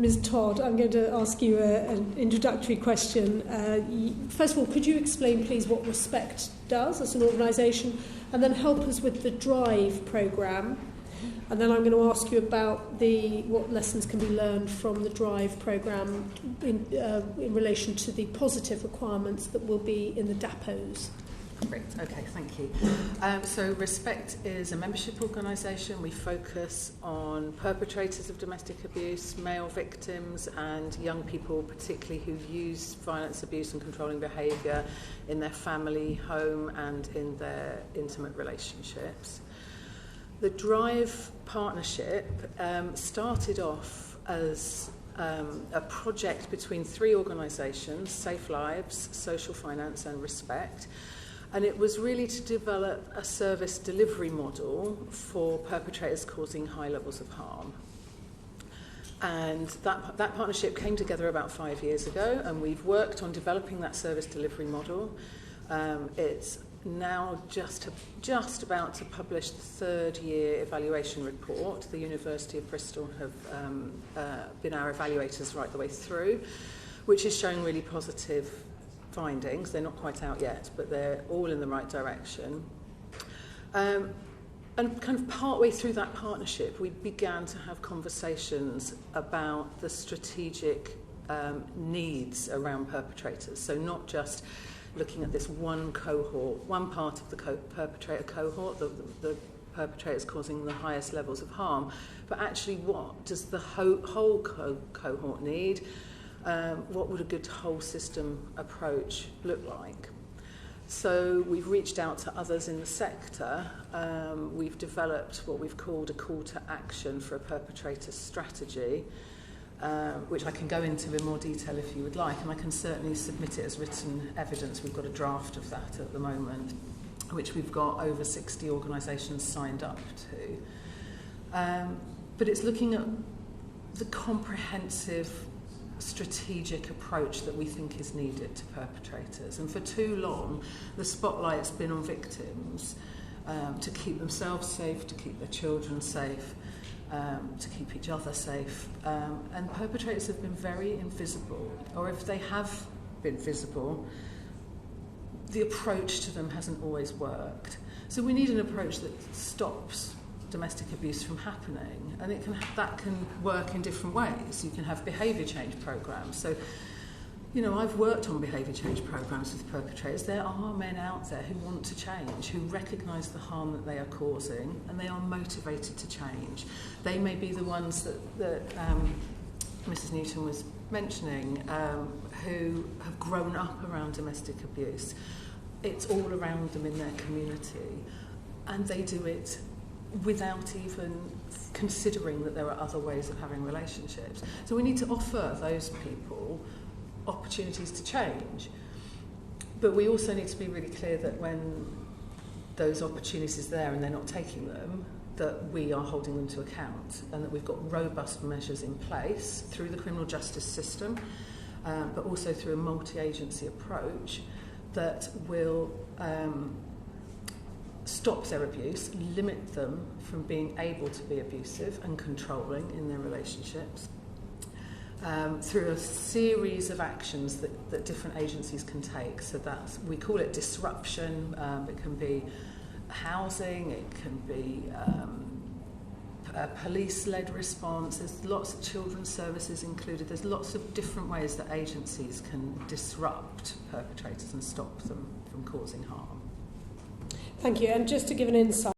Ms. Todd, I'm going to ask you an introductory question. First of all, could you explain, please, what Respect does as an organisation, and then help us with the Drive programme? And then I'm going to ask you about what lessons can be learned from the Drive programme in relation to the positive requirements that will be in the DAPOs. Great, okay, thank you. So Respect is a membership organisation. We focus on perpetrators of domestic abuse, male victims and young people particularly who use violence, abuse and controlling behaviour in their family, home and in their intimate relationships. The Drive partnership started off as a project between three organisations, Safe Lives, Social Finance and Respect. And it was really to develop a service delivery model for perpetrators causing high levels of harm. And that partnership came together about 5 years ago, and we've worked on developing that service delivery model. It's now just about to publish the third year evaluation report. The University of Bristol have been our evaluators right the way through, which is showing really positive findings. They're not quite out yet, but they're all in the right direction. And kind of partway through that partnership, we began to have conversations about the strategic needs around perpetrators. So not just looking at this one cohort, one part of the perpetrator cohort, the perpetrators causing the highest levels of harm, but actually what does the whole cohort need? What would a good whole system approach look like? So we've reached out to others in the sector. We've developed what we've called a call to action for a perpetrator strategy, which I can go into in more detail if you would like, and I can certainly submit it as written evidence. We've got a draft of that at the moment, which we've got over 60 organisations signed up to. But it's looking at the comprehensive strategic approach that we think is needed to perpetrators. And for too long, the spotlight's been on victims to keep themselves safe, to keep their children safe, to keep each other safe. And perpetrators have been very invisible, or if they have been visible, the approach to them hasn't always worked. So we need an approach that stops domestic abuse from happening, and that can work in different ways. You can have behaviour change programmes. So, I've worked on behaviour change programmes with perpetrators. There are men out there who want to change, who recognise the harm that they are causing, and they are motivated to change. They may be the ones that Mrs. Newton was mentioning, who have grown up around domestic abuse. It's all around them in their community, and they do it without even considering that there are other ways of having relationships. So we need to offer those people opportunities to change. But we also need to be really clear that when those opportunities are there and they're not taking them, that we are holding them to account, and that we've got robust measures in place through the criminal justice system, but also through a multi-agency approach that will stop their abuse, limit them from being able to be abusive and controlling in their relationships, through a series of actions that different agencies can take. So we call it disruption. It can be housing, it can be a police-led response. There's lots of children's services included. There's lots of different ways that agencies can disrupt perpetrators and stop them from causing harm. Thank you. And just to give an insight,